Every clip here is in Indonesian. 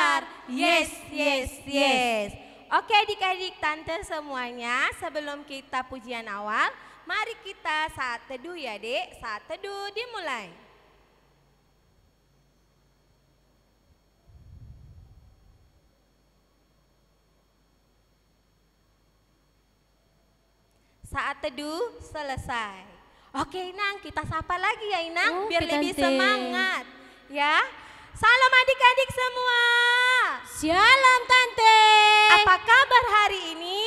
besar. Yes, yes, yes. Oke adik-adik tante semuanya, sebelum kita pujian awal, mari kita saat teduh ya dek. Saat teduh dimulai. Saat teduh selesai. Oke Inang, kita sapa lagi ya Inang, biar lebih semangat. Ya, salam adik-adik semua. Shalom Tante. Apa kabar hari ini?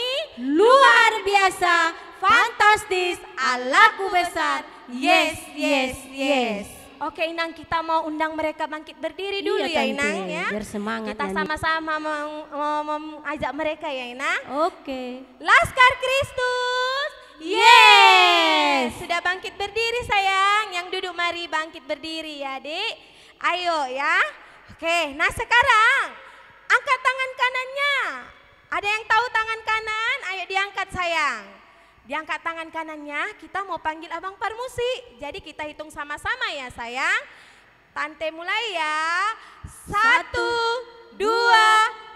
Luar biasa, fantastis, Allahku besar. Yes, yes, yes. Oke Inang, kita mau undang mereka bangkit berdiri dulu ya Tante, Inang ya. biar semangat Kita nyanyi. sama-sama mengajak mereka ya Inang. Oke. Laskar Kristus. Yes. Sudah bangkit berdiri sayang. Yang duduk mari bangkit berdiri ya adik. Ayo ya. Oke, nah sekarang angkat tangan kanannya. Ada yang tahu tangan kanan? Ayo diangkat sayang. Diangkat tangan kanannya, kita mau panggil Abang Parmusi. Jadi kita hitung sama-sama ya sayang. Tante mulai ya. 1, 2,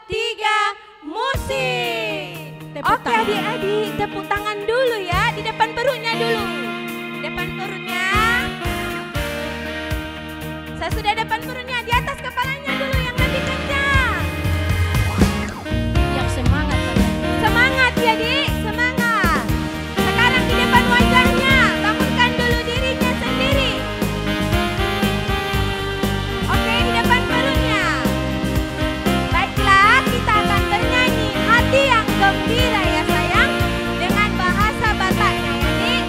3, musik. Oke adik-adik, tepuk tangan dulu ya. Di depan perutnya dulu. Depan perutnya. Saya sudah depan perutnya, di atas kepalanya dulu yang lebih kencang. Yang semangat Tante. Semangat ya dik, semangat. Sekarang di depan wajahnya, bangunkan dulu dirinya sendiri. Oke, di depan perutnya. Baiklah, kita akan bernyanyi hati yang gembira ya sayang, dengan bahasa Bataknya ya dik.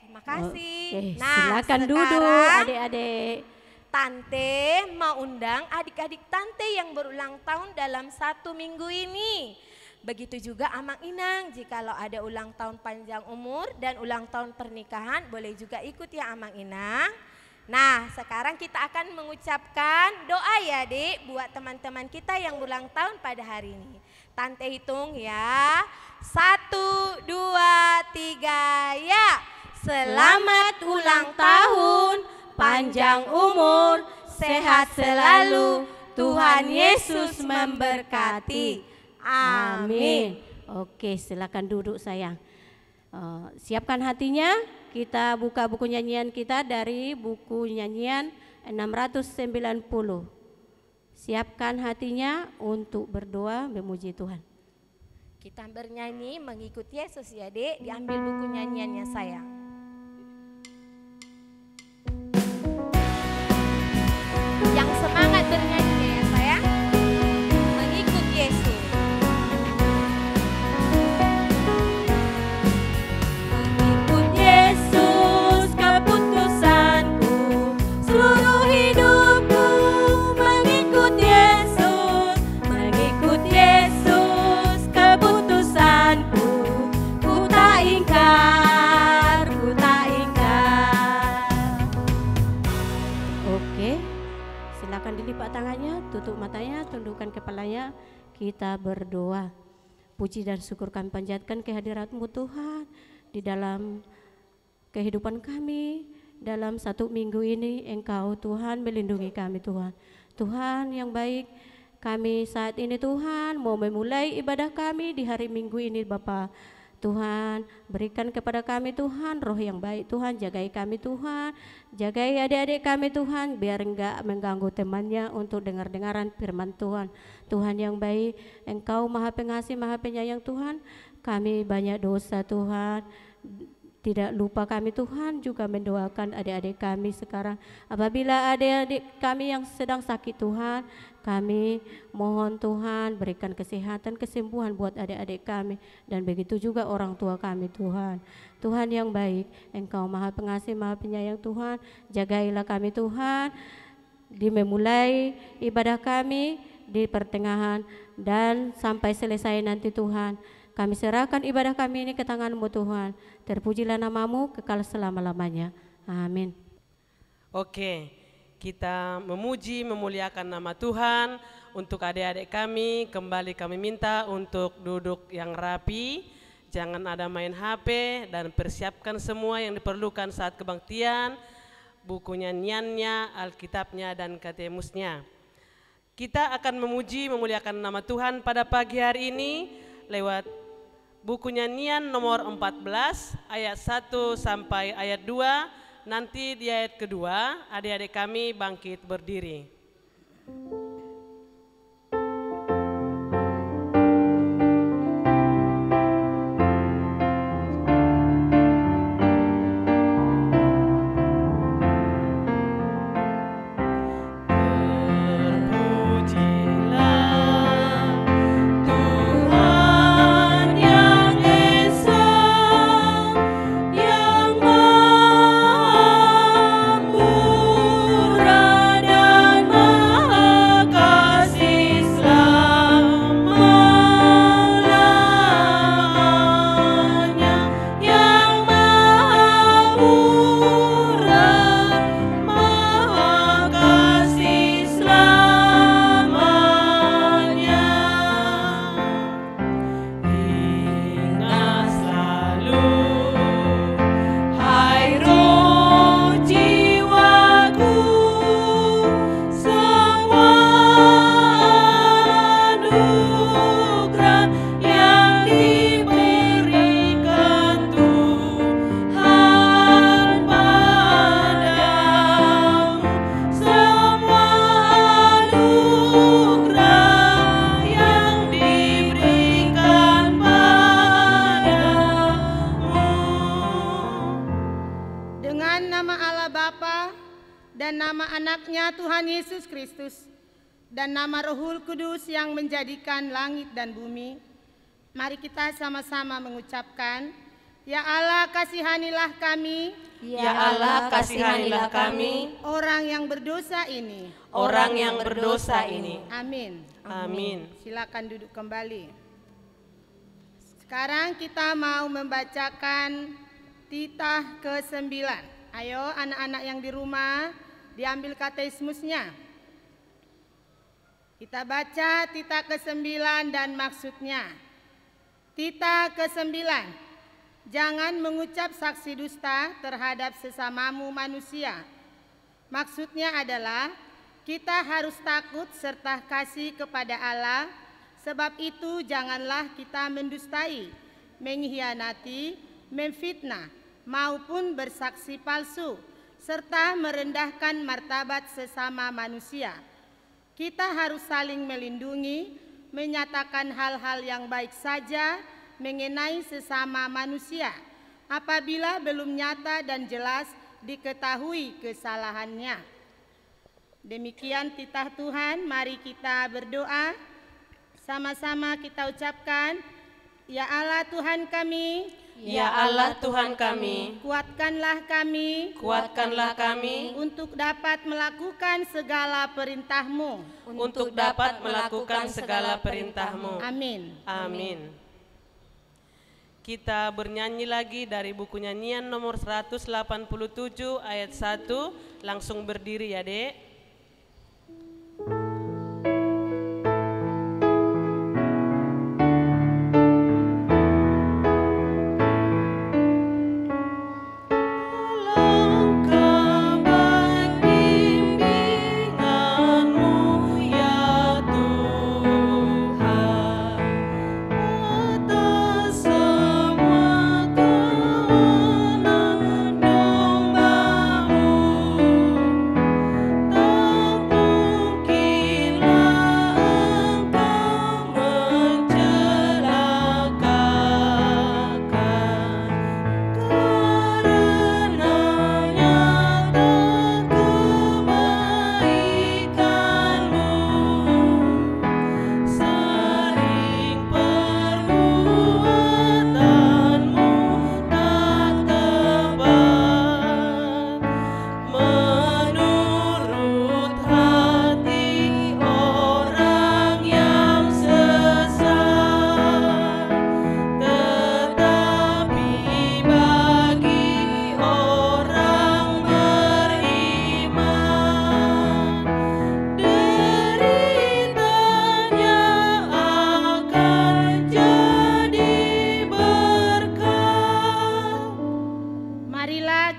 Terima kasih. Oke, Nah, silakan duduk sekarang adik-adik. Tante mau undang adik-adik Tante yang berulang tahun dalam 1 minggu ini. Begitu juga Amang Inang, jikalau ada ulang tahun panjang umur dan ulang tahun pernikahan boleh juga ikut ya Amang Inang. Nah, sekarang kita akan mengucapkan doa ya Dik buat teman-teman kita yang ulang tahun pada hari ini. Tante hitung ya. 1, 2, 3 ya. Selamat ulang tahun, panjang umur, sehat selalu, Tuhan Yesus memberkati. Amin. Oke, silakan duduk sayang. Siapkan hatinya, kita buka buku nyanyian kita dari buku nyanyian 690. Siapkan hatinya untuk berdoa memuji Tuhan. Kita bernyanyi mengikut Yesus ya Dek, diambil buku nyanyiannya sayang. Yang semangat bernyanyi ya sayang, mengikut Yesus. Mengikut Yesus keputusanku, seluruh hidupku mengikut Yesus. Mengikut Yesus keputusanku, ku tak ingkar, ku tak ingkar. Oke, silakan dilipat tangannya, tutup matanya, tundukkan kepalanya, kita berdoa. Puji dan syukur kami panjatkan kehadirat-Mu Tuhan di dalam kehidupan kami. Dalam 1 minggu ini Engkau Tuhan melindungi kami Tuhan. Tuhan yang baik, kami saat ini Tuhan mau memulai ibadah kami di hari Minggu ini Bapa. Tuhan berikan kepada kami Tuhan roh yang baik Tuhan, jagai kami Tuhan, jagai adik-adik kami Tuhan biar enggak mengganggu temannya untuk dengar-dengaran firman Tuhan. Tuhan yang baik, Engkau Maha Pengasih, Maha Penyayang Tuhan, kami banyak dosa Tuhan. Tidak lupa kami Tuhan juga mendoakan adik-adik kami sekarang. Apabila adik-adik kami yang sedang sakit Tuhan, kami mohon Tuhan berikan kesehatan, kesembuhan buat adik-adik kami. Dan begitu juga orang tua kami Tuhan. Tuhan yang baik, Engkau Maha Pengasih, Maha Penyayang Tuhan, jagailah kami Tuhan. Di memulai ibadah kami di pertengahan dan sampai selesai nanti Tuhan. Kami serahkan ibadah kami ini ke tangan-Mu Tuhan. Terpujilah nama-Mu kekal selama-lamanya. Amin. Oke, kita memuji, memuliakan nama Tuhan. Untuk adik-adik kami, kembali kami minta untuk duduk yang rapi. Jangan ada main HP dan persiapkan semua yang diperlukan saat kebaktian. Buku nyanyiannya, Alkitabnya, dan katemusnya. Kita akan memuji, memuliakan nama Tuhan pada pagi hari ini lewat buku nyanyian nomor 14 ayat 1 sampai ayat 2. Nanti di ayat kedua adik-adik kami bangkit berdiri. dan nama anaknya Tuhan Yesus Kristus, dan nama Rohul Kudus yang menjadikan langit dan bumi, mari kita sama-sama mengucapkan, Ya Allah, kasihanilah kami, Ya Allah, kasihanilah kami, orang yang berdosa ini. orang yang berdosa ini. Amin. Amin. Silakan duduk kembali. Sekarang kita mau membacakan titah ke-9. Ayo anak-anak yang di rumah, diambil katekismusnya. Kita baca titah ke-9 dan maksudnya. Titah ke-9. Jangan mengucap saksi dusta terhadap sesamamu manusia. Maksudnya adalah kita harus takut serta kasih kepada Allah. Sebab itu janganlah kita mendustai, mengkhianati, memfitnah, maupun bersaksi palsu, serta merendahkan martabat sesama manusia. Kita harus saling melindungi, menyatakan hal-hal yang baik saja mengenai sesama manusia, apabila belum nyata dan jelas diketahui kesalahannya. Demikian titah Tuhan, mari kita berdoa. Sama-sama kita ucapkan, Ya Allah Tuhan kami, Ya Allah Tuhan kami, kuatkanlah kami, kuatkanlah kami untuk dapat melakukan segala perintah-Mu. untuk dapat melakukan segala perintah-Mu. Amin. Amin. Kita bernyanyi lagi dari buku nyanyian nomor 187 ayat 1. Langsung berdiri ya, Dek.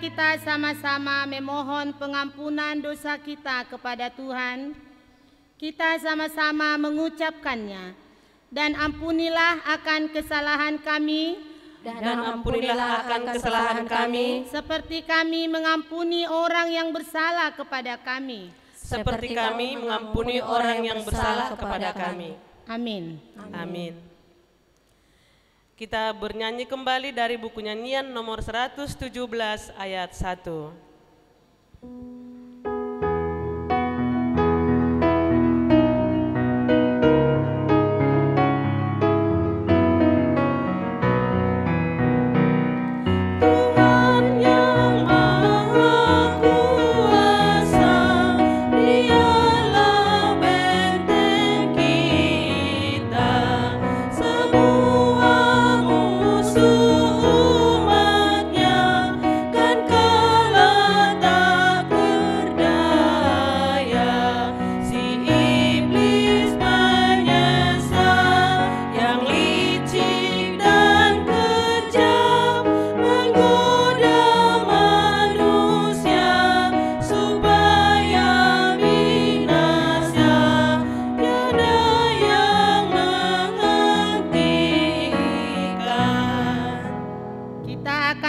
Kita sama-sama memohon pengampunan dosa kita kepada Tuhan. Kita sama-sama mengucapkannya. Dan ampunilah akan kesalahan kami, Dan ampunilah akan kesalahan kami, seperti kami mengampuni orang yang bersalah kepada kami. seperti kami mengampuni orang yang bersalah kepada kami. Amin. Amin. Kita bernyanyi kembali dari buku nyanyian nomor 117 ayat 1.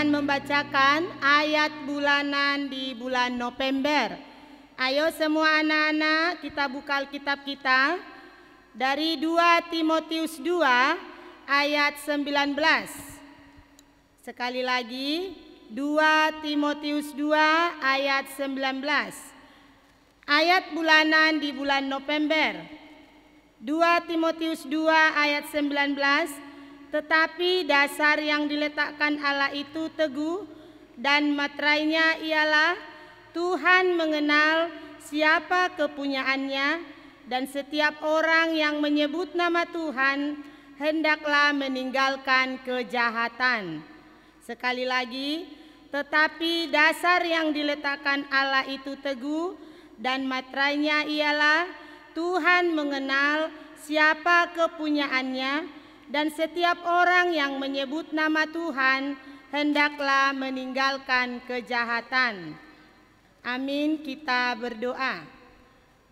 Membacakan ayat bulanan di bulan November. Ayo semua anak-anak, kita buka Alkitab kita dari 2 Timotius 2 ayat 19. Sekali lagi 2 Timotius 2 ayat 19. Ayat bulanan di bulan November. 2 Timotius 2 ayat 19. Tetapi dasar yang diletakkan Allah itu teguh, dan materainya ialah Tuhan mengenal siapa kepunyaannya, dan setiap orang yang menyebut nama Tuhan hendaklah meninggalkan kejahatan. Sekali lagi, tetapi dasar yang diletakkan Allah itu teguh, dan materainya ialah Tuhan mengenal siapa kepunyaannya, dan setiap orang yang menyebut nama Tuhan hendaklah meninggalkan kejahatan. Amin. Kita berdoa.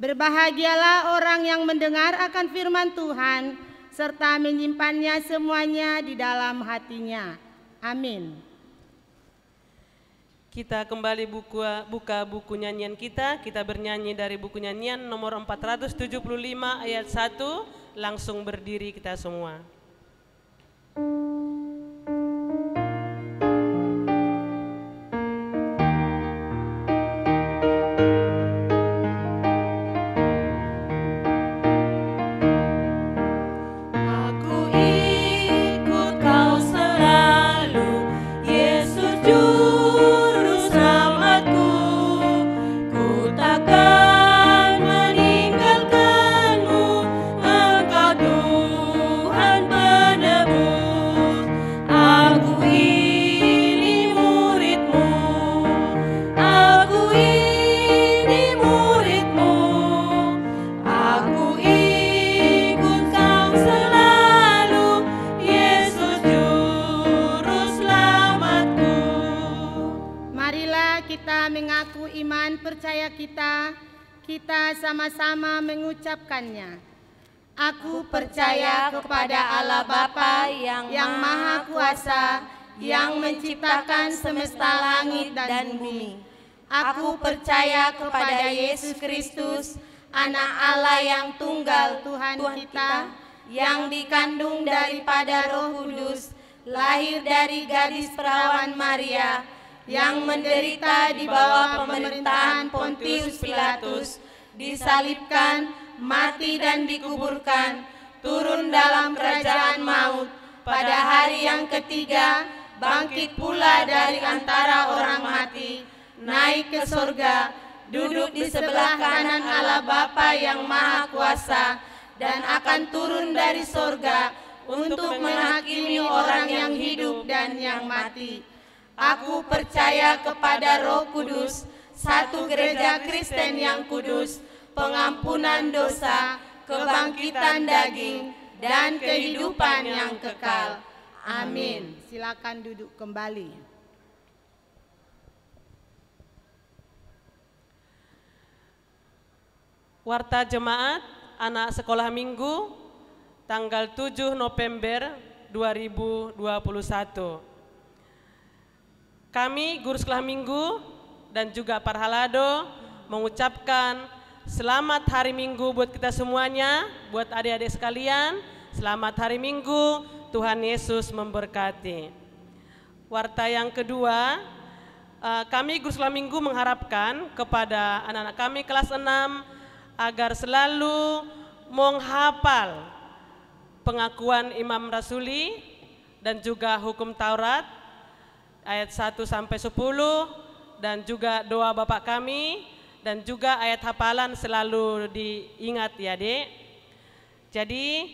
Berbahagialah orang yang mendengar akan firman Tuhan serta menyimpannya semuanya di dalam hatinya. Amin. Kita kembali buka buku nyanyian kita bernyanyi dari buku nyanyian nomor 475 ayat 1, langsung berdiri kita semua. Kita sama-sama mengucapkannya. Aku percaya kepada Allah Bapa yang Maha Kuasa, yang menciptakan semesta langit dan bumi. Aku percaya kepada Yesus Kristus, Anak Allah yang tunggal, Tuhan kita, yang dikandung daripada Roh Kudus, lahir dari gadis perawan Maria, yang menderita di bawah pemerintahan Pontius Pilatus, disalibkan, mati dan dikuburkan, turun dalam kerajaan maut, pada hari yang ketiga bangkit pula dari antara orang mati, naik ke sorga, duduk di sebelah kanan Allah Bapa yang Maha Kuasa, dan akan turun dari sorga untuk menghakimi orang yang hidup dan yang mati. Aku percaya kepada Roh Kudus, satu gereja Kristen yang kudus, pengampunan dosa, kebangkitan daging, dan kehidupan yang kekal. Amin. Silakan duduk kembali. Warta Jemaat Anak Sekolah Minggu tanggal 7 November 2021. Kami guru sekolah minggu dan juga Parhalado mengucapkan selamat hari Minggu buat kita semuanya, buat adik-adik sekalian. Selamat hari Minggu, Tuhan Yesus memberkati. Warta yang kedua, kami guru sekolah minggu mengharapkan kepada anak-anak kami kelas 6 agar selalu menghafal pengakuan Imam Rasuli dan juga hukum Taurat ayat 1 sampai 10, dan juga doa Bapak kami, dan juga ayat hafalan selalu diingat ya Dek. Jadi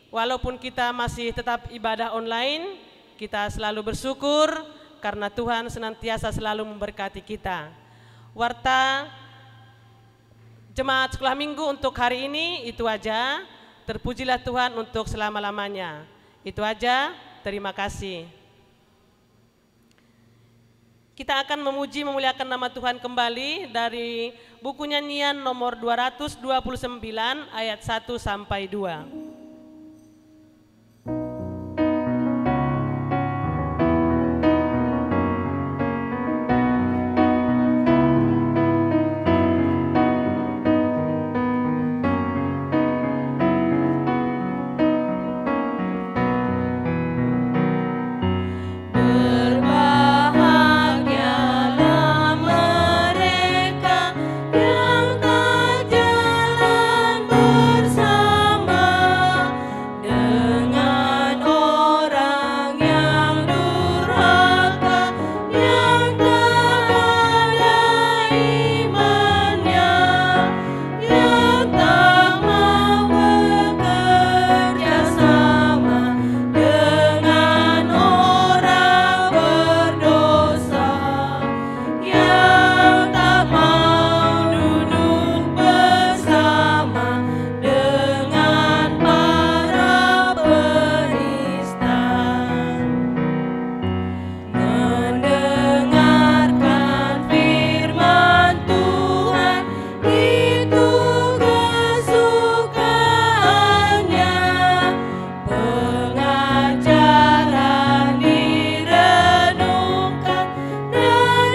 walaupun kita masih tetap ibadah online, kita selalu bersyukur karena Tuhan senantiasa selalu memberkati kita. Warta Jemaat Sekolah Minggu untuk hari ini itu aja. Terpujilah Tuhan untuk selama-lamanya. Itu aja, terima kasih. Kita akan memuji memuliakan nama Tuhan kembali dari buku nyanyian nomor 229 ayat 1 sampai 2. Yang tak jalan bersama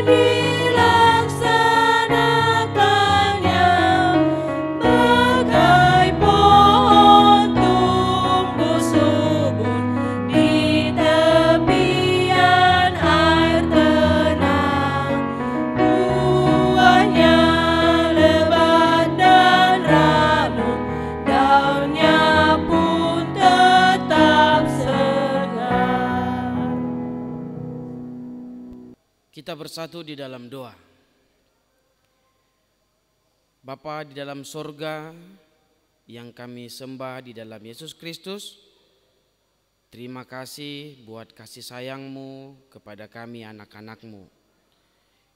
dilaksanakannya bagai pohon tumbuh subur di tepian air tenang, buahnya lebat dan ranum, daunnya pun tetap segar. Kita bersatu di dalam doa. Bapa di dalam sorga yang kami sembah di dalam Yesus Kristus, terima kasih buat kasih sayang-Mu kepada kami anak-anak-Mu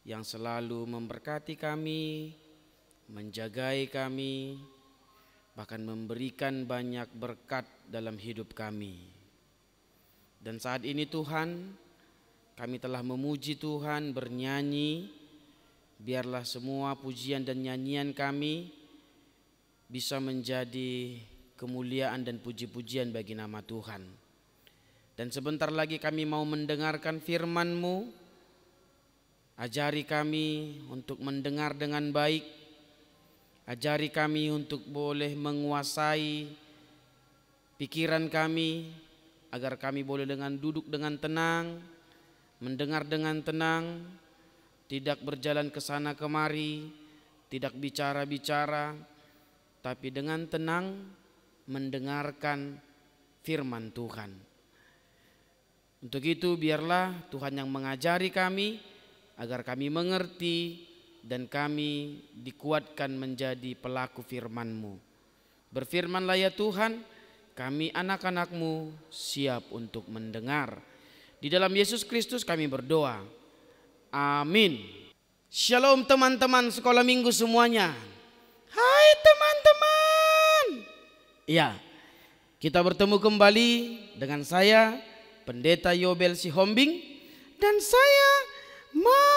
yang selalu memberkati kami, menjagai kami, bahkan memberikan banyak berkat dalam hidup kami. Dan saat ini Tuhan, kami telah memuji Tuhan, bernyanyi. Biarlah semua pujian dan nyanyian kami bisa menjadi kemuliaan dan puji-pujian bagi nama Tuhan. Dan sebentar lagi kami mau mendengarkan firman-Mu. Ajari kami untuk mendengar dengan baik. Ajari kami untuk boleh menguasai pikiran kami, agar kami boleh duduk dengan tenang, mendengar dengan tenang, tidak berjalan ke sana kemari, tidak bicara-bicara, tapi dengan tenang mendengarkan firman Tuhan. Untuk itu biarlah Tuhan yang mengajari kami, agar kami mengerti dan kami dikuatkan menjadi pelaku firman-Mu. Berfirmanlah ya Tuhan, kami anak-anak-Mu siap untuk mendengar. Di dalam Yesus Kristus kami berdoa. Amin. Shalom teman-teman sekolah minggu semuanya. Hai teman-teman. Ya, kita bertemu kembali dengan saya Pendeta Yobel Sihombing dan saya Mahanaim.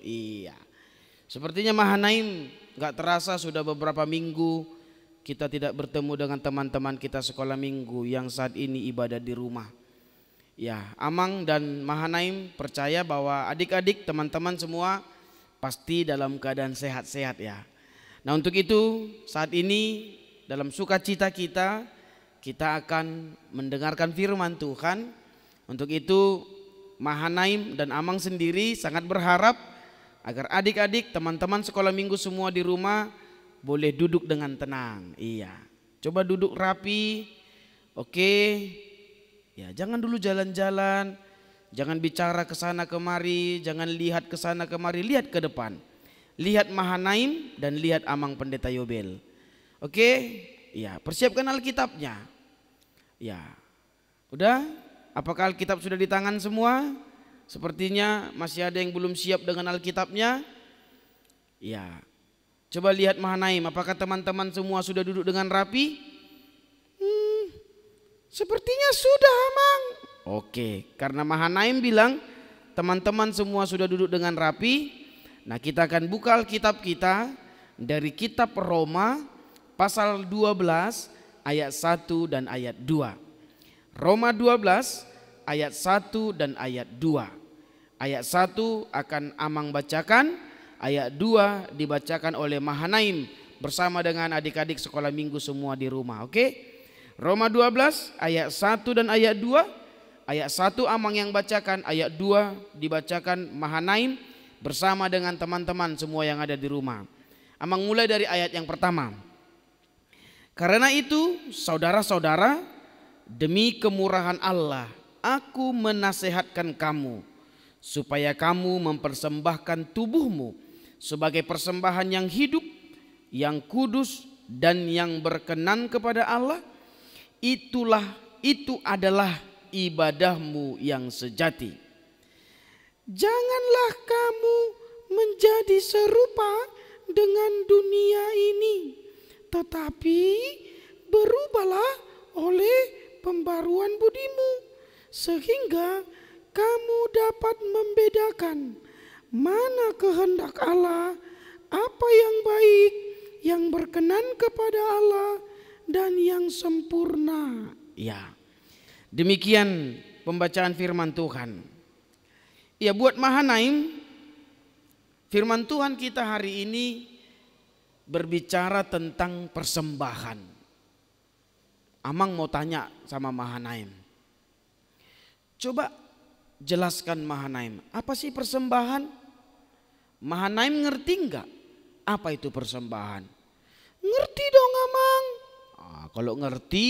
Iya, sepertinya Mahanaim gak terasa sudah beberapa minggu kita tidak bertemu dengan teman-teman kita sekolah minggu yang saat ini ibadah di rumah. Ya, Amang dan Mahanaim percaya bahwa adik-adik teman-teman semua pasti dalam keadaan sehat-sehat ya. Nah untuk itu saat ini dalam sukacita kita akan mendengarkan firman Tuhan. Untuk itu Mahanaim dan Amang sendiri sangat berharap agar adik-adik teman-teman sekolah minggu semua di rumah boleh duduk dengan tenang. Iya, coba duduk rapi. Oke. Ya, jangan dulu jalan-jalan, jangan bicara ke sana kemari, jangan lihat ke sana kemari, lihat ke depan. Lihat Mahanaim dan lihat Amang Pendeta Yobel. Oke? Ya, persiapkan Alkitabnya. Ya. Udah? Apakah Alkitab sudah di tangan semua? Sepertinya masih ada yang belum siap dengan Alkitabnya. Ya. Coba lihat Mahanaim, apakah teman-teman semua sudah duduk dengan rapi? Sepertinya sudah, Amang. Oke, karena Mahanaim bilang teman-teman semua sudah duduk dengan rapi. Nah, kita akan buka Alkitab kita dari kitab Roma pasal 12 ayat 1 dan ayat 2. Roma 12 ayat 1 dan ayat 2. Ayat 1 akan Amang bacakan, ayat 2 dibacakan oleh Mahanaim bersama dengan adik-adik sekolah minggu semua di rumah. Oke? Roma 12 ayat 1 dan ayat 2. Ayat 1 Amang yang bacakan, ayat 2 dibacakan Mahanaim bersama dengan teman-teman semua yang ada di rumah. Amang mulai dari ayat yang pertama. Karena itu saudara-saudara, demi kemurahan Allah aku menasehatkan kamu supaya kamu mempersembahkan tubuhmu sebagai persembahan yang hidup, yang kudus dan yang berkenan kepada Allah. Itu adalah ibadahmu yang sejati. Janganlah kamu menjadi serupa dengan dunia ini, tetapi berubahlah oleh pembaruan budimu, sehingga kamu dapat membedakan mana kehendak Allah, apa yang baik, yang berkenan kepada Allah, dan yang sempurna. Ya, demikian pembacaan firman Tuhan. Ya, buat Mahanaim, firman Tuhan kita hari ini berbicara tentang persembahan. Amang mau tanya sama Mahanaim. Coba jelaskan Mahanaim, apa sih persembahan? Mahanaim ngerti enggak apa itu persembahan? Ngerti dong Amang. Kalau ngerti,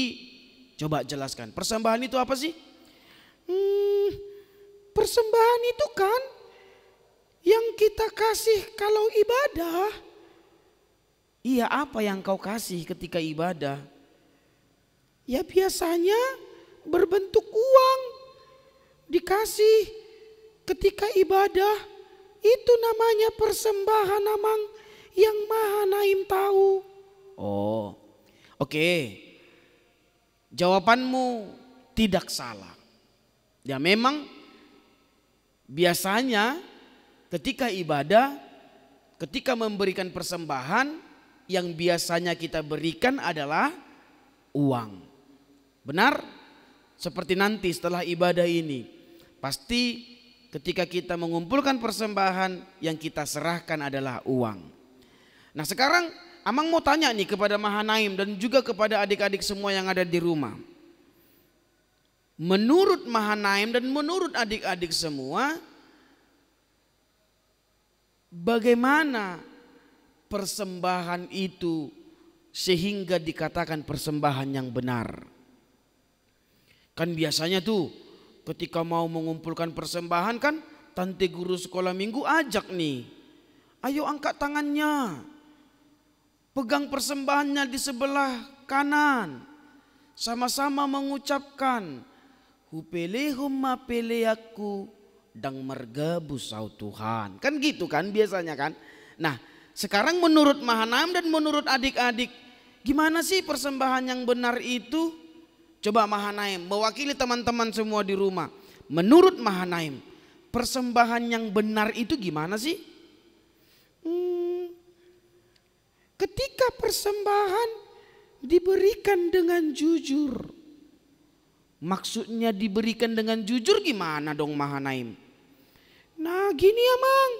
coba jelaskan. Persembahan itu apa sih? Persembahan itu kan yang kita kasih kalau ibadah. Iya, apa yang kau kasih ketika ibadah? Ya biasanya berbentuk uang, dikasih ketika ibadah. Itu namanya persembahan Amang, yang Mahanaim tahu. Oh, oke. Jawabanmu tidak salah. Ya memang biasanya ketika ibadah, ketika memberikan persembahan, yang biasanya kita berikan adalah uang. Benar? Seperti nanti setelah ibadah ini, pasti ketika kita mengumpulkan persembahan, yang kita serahkan adalah uang. Nah sekarang Amang mau tanya nih kepada Mahanaim dan juga kepada adik-adik semua yang ada di rumah. Menurut Mahanaim dan menurut adik-adik semua, bagaimana persembahan itu sehingga dikatakan persembahan yang benar? Kan biasanya tuh ketika mau mengumpulkan persembahan kan tante guru sekolah minggu ajak nih, ayo angkat tangannya, pegang persembahannya di sebelah kanan, sama-sama mengucapkan hupelehum mapeleaku dang mergabu sau Tuhan. Kan gitu kan biasanya kan. Nah sekarang menurut Mahanaim dan menurut adik-adik, gimana sih persembahan yang benar itu? Coba Mahanaim mewakili teman-teman semua di rumah. Menurut Mahanaim, persembahan yang benar itu gimana sih? Ketika persembahan diberikan dengan jujur. Maksudnya diberikan dengan jujur gimana dong Mahanaim? Nah gini Amang,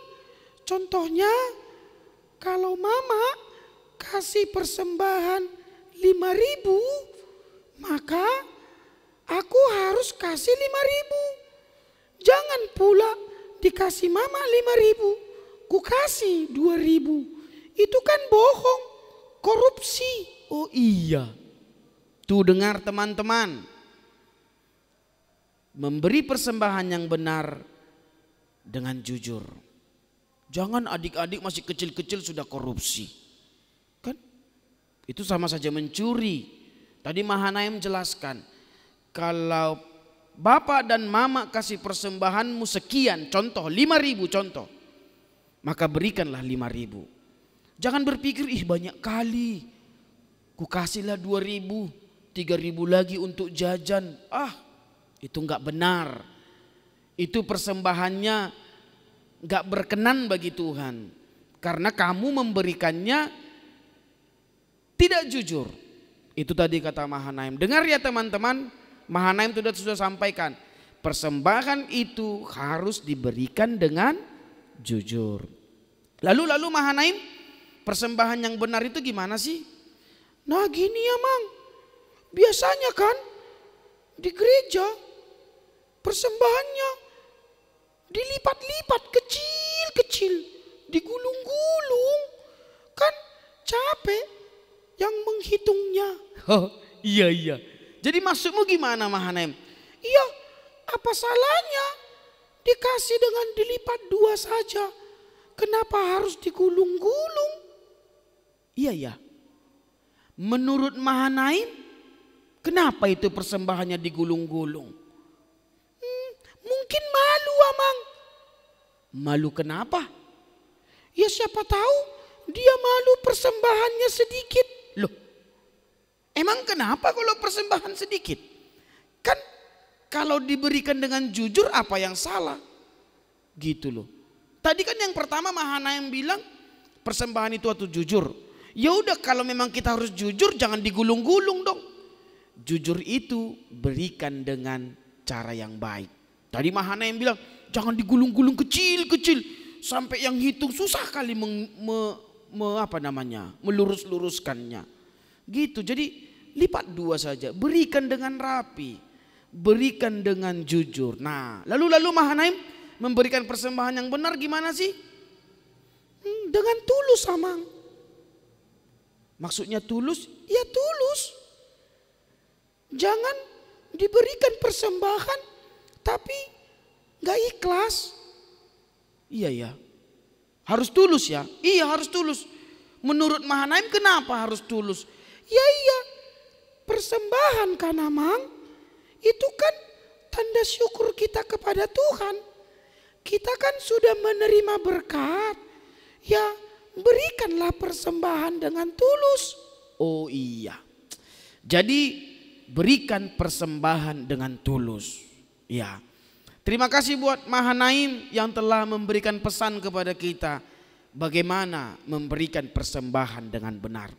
contohnya kalau mama kasih persembahan 5.000, maka aku harus kasih 5.000. Jangan pula dikasih mama 5.000, ku kasih 2.000. Itu kan bohong, korupsi. Oh iya. Tuh dengar teman-teman. Memberi persembahan yang benar dengan jujur. Jangan adik-adik masih kecil-kecil sudah korupsi. Kan? Itu sama saja mencuri. Tadi Mahanaim jelaskan, kalau bapak dan mama kasih persembahanmu sekian, contoh 5.000 contoh, maka berikanlah 5.000. Jangan berpikir ih banyak kali, ku kasihlah 2.000, 3.000 lagi untuk jajan. Itu enggak benar. Itu persembahannya enggak berkenan bagi Tuhan, karena kamu memberikannya tidak jujur. Itu tadi kata Mahanaim. Dengar ya teman-teman, Mahanaim sudah sampaikan, persembahan itu harus diberikan dengan jujur. Lalu Mahanaim, persembahan yang benar itu gimana sih? Nah gini ya Mang, biasanya kan di gereja persembahannya dilipat-lipat kecil-kecil, digulung-gulung, kan capek yang menghitungnya. Oh iya. Jadi maksudmu gimana Mahanaim? Iya, apa salahnya dikasih dengan dilipat 2 saja? Kenapa harus digulung-gulung? Iya. Menurut Mahanaim, kenapa itu persembahannya digulung-gulung? Mungkin malu Amang. Malu kenapa? Ya siapa tahu dia malu persembahannya sedikit. Loh, emang kenapa kalau persembahan sedikit? Kan kalau diberikan dengan jujur apa yang salah? Gitu loh. Tadi kan yang pertama Mahanaim bilang persembahan itu harus jujur. Ya udah kalau memang kita harus jujur jangan digulung-gulung dong. Jujur itu berikan dengan cara yang baik. Tadi Mahanaim bilang Jangan digulung-gulung kecil-kecil sampai yang hitung susah kali melurus-luruskannya. Gitu. Jadi lipat 2 saja. Berikan dengan rapi, berikan dengan jujur. Nah, lalu Mahanaim memberikan persembahan yang benar gimana sih? Dengan tulus, Amang. Maksudnya tulus? Ya tulus. Jangan diberikan persembahan tapi gak ikhlas. Iya ya. Harus tulus ya? Iya harus tulus. Menurut Mahanaim kenapa harus tulus? Ya iya. Persembahan kan Amang. Itu kan tanda syukur kita kepada Tuhan. Kita kan sudah menerima berkat. Ya berikanlah persembahan dengan tulus. Oh iya. Jadi berikan persembahan dengan tulus. Ya. Terima kasih buat Mahanaim yang telah memberikan pesan kepada kita bagaimana memberikan persembahan dengan benar.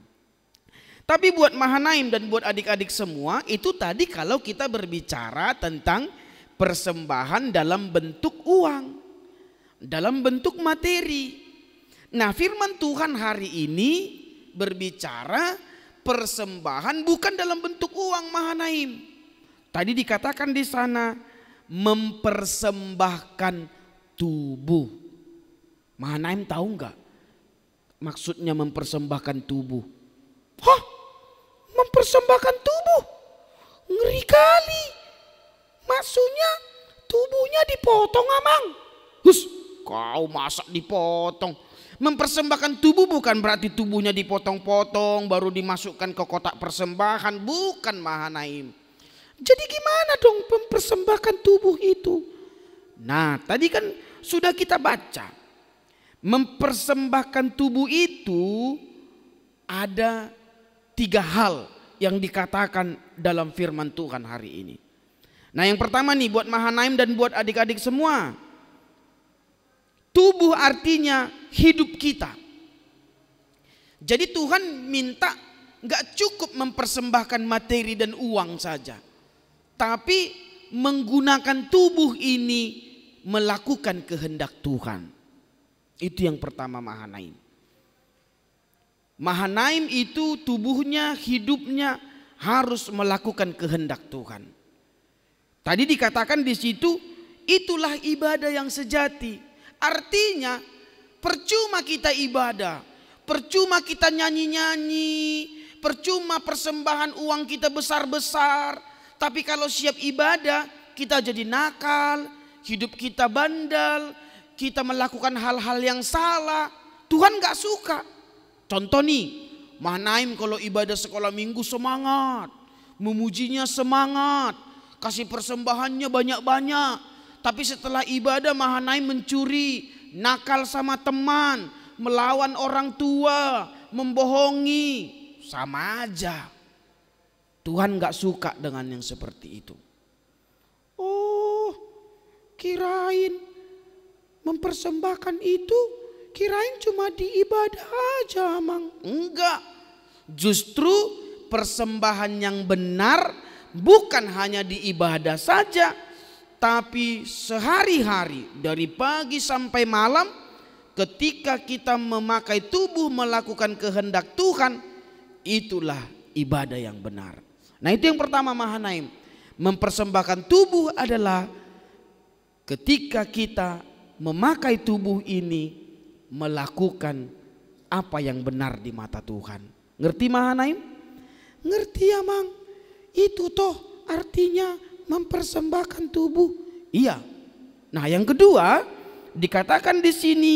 Tapi buat Mahanaim dan buat adik-adik semua, itu tadi kalau kita berbicara tentang persembahan dalam bentuk uang, dalam bentuk materi. Nah, firman Tuhan hari ini berbicara persembahan bukan dalam bentuk uang, Mahanaim. Tadi dikatakan di sana mempersembahkan tubuh. Mahanaim tahu enggak maksudnya mempersembahkan tubuh? Hah? Mempersembahkan tubuh? Ngeri kali. Maksudnya tubuhnya dipotong, Amang. Hus, kau masak dipotong. Mempersembahkan tubuh bukan berarti tubuhnya dipotong-potong baru dimasukkan ke kotak persembahan. Bukan, Mahanaim. Jadi gimana dong mempersembahkan tubuh itu? Nah, tadi kan sudah kita baca. Mempersembahkan tubuh itu ada 3 hal yang dikatakan dalam firman Tuhan hari ini. Nah, yang pertama nih buat Mahanaim dan buat adik-adik semua. Tubuh artinya hidup kita. Jadi Tuhan minta gak cukup mempersembahkan materi dan uang saja, tapi menggunakan tubuh ini melakukan kehendak Tuhan. Itu yang pertama Mahanaim. Mahanaim itu tubuhnya, hidupnya harus melakukan kehendak Tuhan. Tadi dikatakan di situ, itulah ibadah yang sejati. Artinya percuma kita ibadah, percuma kita nyanyi-nyanyi, percuma persembahan uang kita besar-besar, tapi kalau siap ibadah kita jadi nakal, hidup kita bandel, kita melakukan hal-hal yang salah. Tuhan gak suka. Contoh nih, Mahanaim kalau ibadah sekolah minggu semangat, memujinya semangat, kasih persembahannya banyak-banyak. Tapi setelah ibadah Mahanaim mencuri, nakal sama teman, melawan orang tua, membohongi. Sama aja. Tuhan gak suka dengan yang seperti itu. Oh, kirain mempersembahkan itu, kirain cuma di ibadah aja, Amang. Enggak. Justru persembahan yang benar bukan hanya di ibadah saja, tapi sehari-hari dari pagi sampai malam ketika kita memakai tubuh melakukan kehendak Tuhan, itulah ibadah yang benar. Nah, itu yang pertama Mahanaim. Mempersembahkan tubuh adalah ketika kita memakai tubuh ini melakukan apa yang benar di mata Tuhan. Ngerti Mahanaim? Ngerti, Amang. Itu toh artinya mempersembahkan tubuh. Iya. Nah, yang kedua dikatakan di sini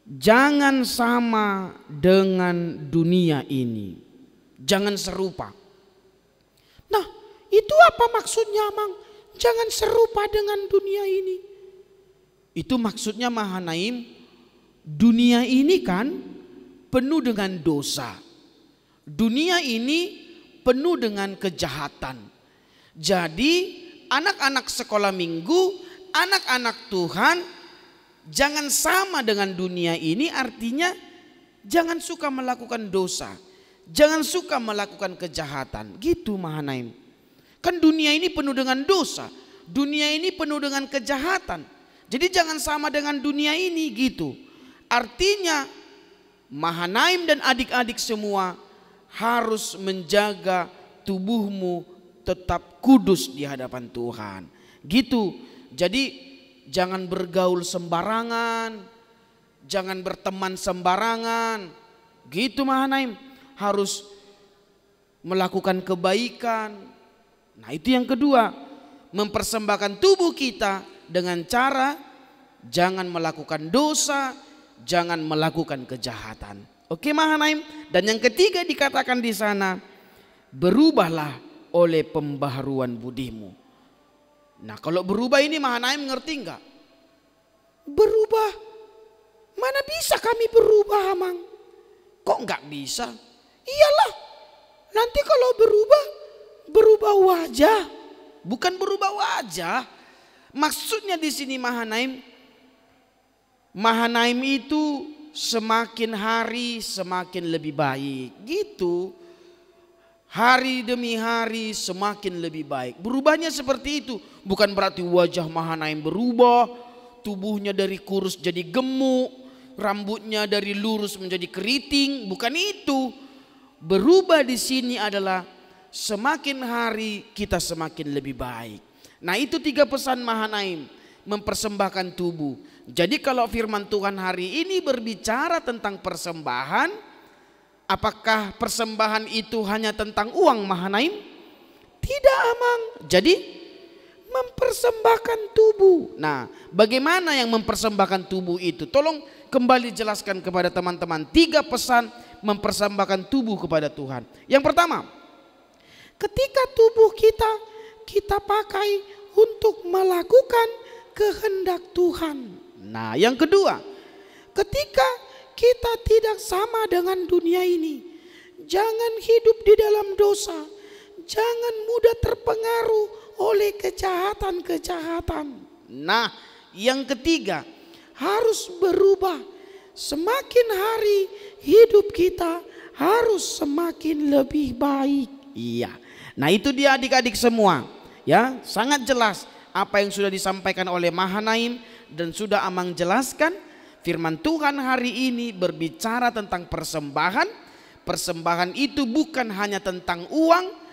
jangan sama dengan dunia ini. Jangan serupa. Nah, itu apa maksudnya, Amang? Jangan serupa dengan dunia ini. Itu maksudnya Mahanaim, dunia ini kan penuh dengan dosa. Dunia ini penuh dengan kejahatan. Jadi anak-anak sekolah minggu, anak-anak Tuhan, jangan sama dengan dunia ini, artinya jangan suka melakukan dosa. Jangan suka melakukan kejahatan. Gitu Mahanaim. Kan dunia ini penuh dengan dosa. dunia ini penuh dengan kejahatan. Jadi jangan sama dengan dunia ini gitu. Artinya Mahanaim dan adik-adik semua harus menjaga tubuhmu tetap kudus di hadapan Tuhan. Gitu. Jadi jangan bergaul sembarangan, jangan berteman sembarangan. Gitu Mahanaim, harus melakukan kebaikan. Nah itu yang kedua, mempersembahkan tubuh kita dengan cara jangan melakukan dosa, jangan melakukan kejahatan. Oke Mahanaim. Dan yang ketiga dikatakan di sana, berubahlah oleh pembaharuan budimu. Nah kalau berubah ini Mahanaim ngerti enggak? Berubah? Mana bisa kami berubah Amang? Kok enggak bisa? Iyalah, nanti kalau berubah wajah. Bukan berubah wajah. Maksudnya di sini Mahanaim itu semakin hari semakin lebih baik. Gitu. Hari demi hari semakin lebih baik. Berubahnya seperti itu. Bukan berarti wajah Mahanaim berubah, tubuhnya dari kurus jadi gemuk, rambutnya dari lurus menjadi keriting. Bukan itu. Berubah di sini adalah semakin hari kita semakin lebih baik. Nah itu 3 pesan Mahanaim, mempersembahkan tubuh. Jadi kalau firman Tuhan hari ini berbicara tentang persembahan, apakah persembahan itu hanya tentang uang Mahanaim? Tidak Amang. Jadi mempersembahkan tubuh. Nah bagaimana yang mempersembahkan tubuh itu? Tolong kembali jelaskan kepada teman-teman 3 pesan mempersembahkan tubuh kepada Tuhan. Yang pertama, ketika tubuh kita pakai untuk melakukan kehendak Tuhan. Nah yang kedua, ketika kita tidak sama dengan dunia ini, jangan hidup di dalam dosa, jangan mudah terpengaruh oleh kejahatan-kejahatan. Nah yang ketiga, harus berubah. Semakin hari hidup kita harus semakin lebih baik. Iya. Nah itu dia adik-adik semua. Ya, sangat jelas apa yang sudah disampaikan oleh Mahanaim dan sudah Amang jelaskan. Firman Tuhan hari ini berbicara tentang persembahan. Persembahan itu bukan hanya tentang uang.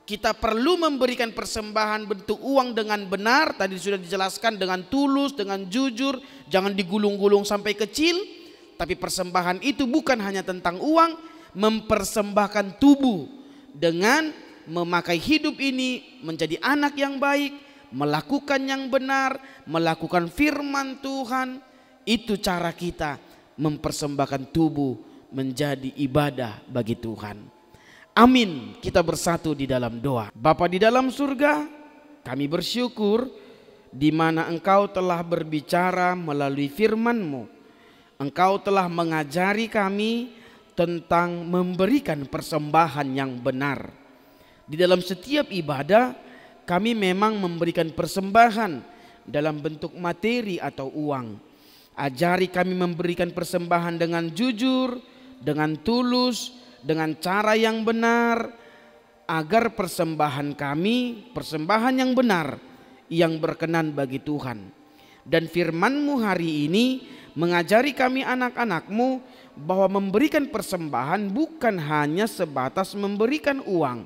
Kita perlu memberikan persembahan bentuk uang dengan benar. Tadi sudah dijelaskan dengan tulus, dengan jujur. Jangan digulung-gulung sampai kecil. Tapi persembahan itu bukan hanya tentang uang. Mempersembahkan tubuh dengan memakai hidup ini menjadi anak yang baik, melakukan yang benar, melakukan firman Tuhan. Itu cara kita mempersembahkan tubuh menjadi ibadah bagi Tuhan. Amin. Kita bersatu di dalam doa. Bapa di dalam surga, kami bersyukur di mana Engkau telah berbicara melalui firman-Mu. Engkau telah mengajari kami tentang memberikan persembahan yang benar. Di dalam setiap ibadah kami memang memberikan persembahan dalam bentuk materi atau uang. Ajari kami memberikan persembahan dengan jujur, dengan tulus, dengan cara yang benar, agar persembahan kami, persembahan yang benar, yang berkenan bagi Tuhan. Dan firman-Mu hari ini mengajari kami anak-anak-Mu bahwa memberikan persembahan bukan hanya sebatas memberikan uang,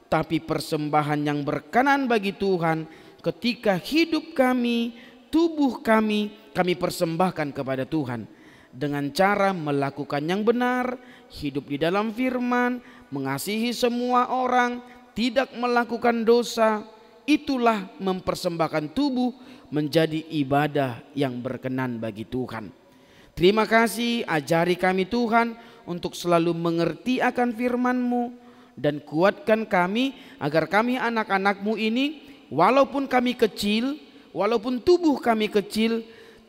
tapi persembahan yang berkenan bagi Tuhan ketika hidup kami, tubuh kami persembahkan kepada Tuhan. Dengan cara melakukan yang benar, hidup di dalam firman, mengasihi semua orang, tidak melakukan dosa. Itulah mempersembahkan tubuh menjadi ibadah yang berkenan bagi Tuhan. Terima kasih, ajari kami Tuhan untuk selalu mengerti akan firman-Mu. Dan kuatkan kami agar kami anak-anak-Mu ini walaupun kami kecil, walaupun tubuh kami kecil,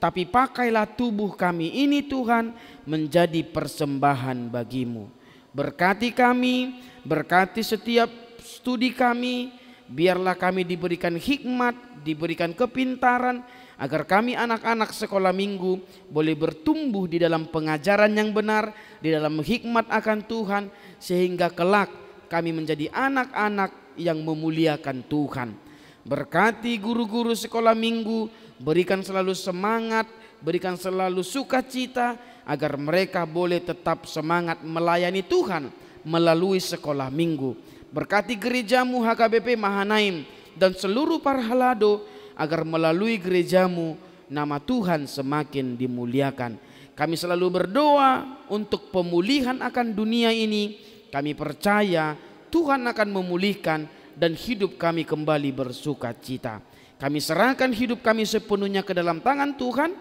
tapi pakailah tubuh kami ini Tuhan menjadi persembahan bagi-Mu. Berkati kami, berkati setiap studi kami, biarlah kami diberikan hikmat, diberikan kepintaran, agar kami anak-anak sekolah minggu boleh bertumbuh di dalam pengajaran yang benar, di dalam hikmat akan Tuhan, sehingga kelak kami menjadi anak-anak yang memuliakan Tuhan. Berkati guru-guru sekolah minggu, berikan selalu semangat, berikan selalu sukacita, agar mereka boleh tetap semangat melayani Tuhan melalui sekolah minggu. Berkati gerejamu HKBP Mahanaim dan seluruh para halado, agar melalui gerejamu nama Tuhan semakin dimuliakan. Kami selalu berdoa untuk pemulihan akan dunia ini. Kami percaya Tuhan akan memulihkan dan hidup kami kembali bersuka cita. Kami serahkan hidup kami sepenuhnya ke dalam tangan Tuhan.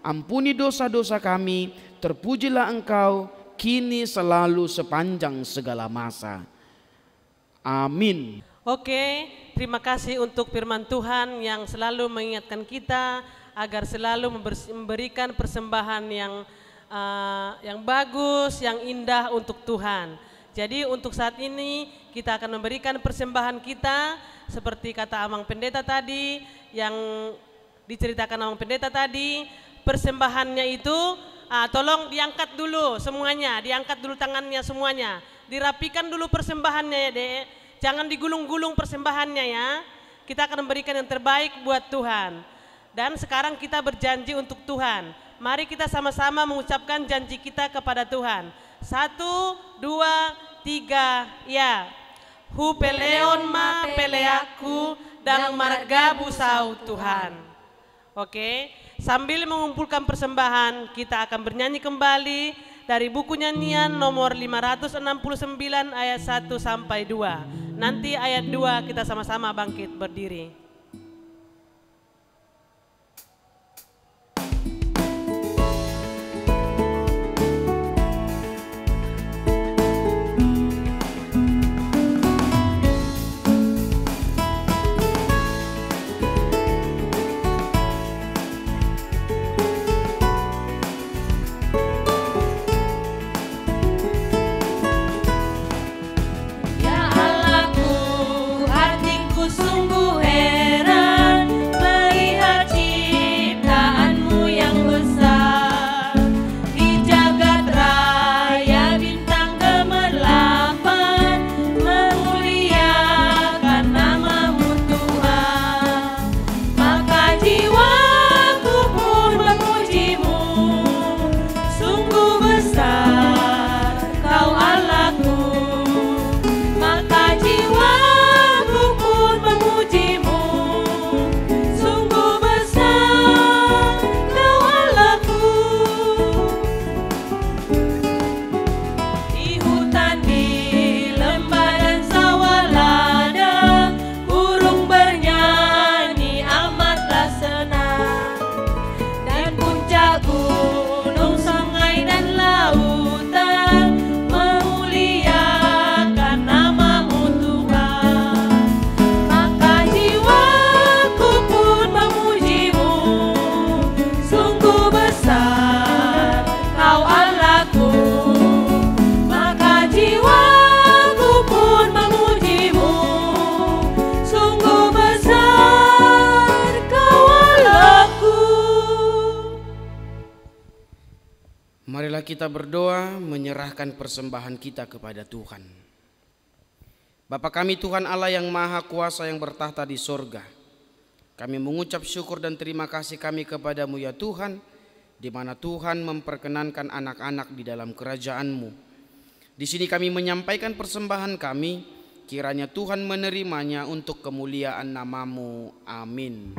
Ampuni dosa-dosa kami, terpujilah Engkau kini selalu sepanjang segala masa. Amin. Oke, terima kasih untuk firman Tuhan yang selalu mengingatkan kita agar selalu memberikan persembahan yang bagus, yang indah untuk Tuhan. Jadi untuk saat ini kita akan memberikan persembahan kita seperti kata Amang Pendeta tadi, yang diceritakan Amang Pendeta tadi. Persembahannya itu tolong diangkat dulu semuanya, diangkat dulu tangannya semuanya, dirapikan dulu persembahannya ya Dek, jangan digulung-gulung persembahannya ya. Kita akan memberikan yang terbaik buat Tuhan. Dan sekarang kita berjanji untuk Tuhan. Mari kita sama-sama mengucapkan janji kita kepada Tuhan. 1, 2, 3, ya. Hu peleon ma peleaku dalam marga busau Tuhan. Oke, sambil mengumpulkan persembahan, kita akan bernyanyi kembali dari buku nyanyian nomor 569 ayat 1 sampai 2. Nanti ayat 2 kita sama-sama bangkit berdiri. Marilah kita berdoa menyerahkan persembahan kita kepada Tuhan. Bapa kami Tuhan Allah yang Maha Kuasa yang bertahta di sorga, kami mengucap syukur dan terima kasih kami kepadamu ya Tuhan, di mana Tuhan memperkenankan anak-anak di dalam kerajaan-Mu. Di sini kami menyampaikan persembahan kami, kiranya Tuhan menerimanya untuk kemuliaan nama-Mu. Amin.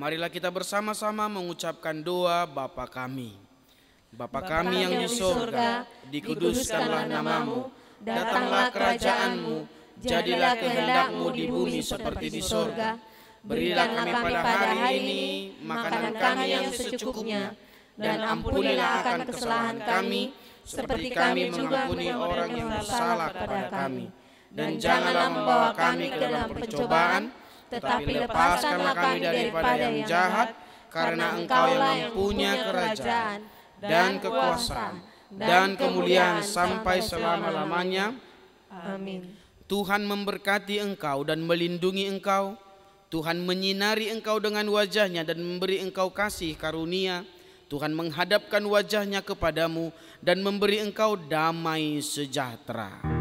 Marilah kita bersama-sama mengucapkan doa Bapa kami. Bapa kami yang di sorga, dikuduskanlah namamu, datanglah kerajaan-Mu, jadilah kehendak-Mu di bumi seperti di sorga. Berilah kami pada hari ini makanan kami yang secukupnya, dan ampunilah akan kesalahan kami, seperti kami juga mengampuni orang yang bersalah kepada kami. Dan janganlah membawa kami ke dalam pencobaan, tetapi lepaskanlah kami daripada yang jahat, karena Engkaulah yang punya kerajaan dan kekuasaan dan kemuliaan sampai selama-lamanya. Amin. Tuhan memberkati engkau dan melindungi engkau. Tuhan menyinari engkau dengan wajah-Nya dan memberi engkau kasih karunia. Tuhan menghadapkan wajah-Nya kepadamu dan memberi engkau damai sejahtera.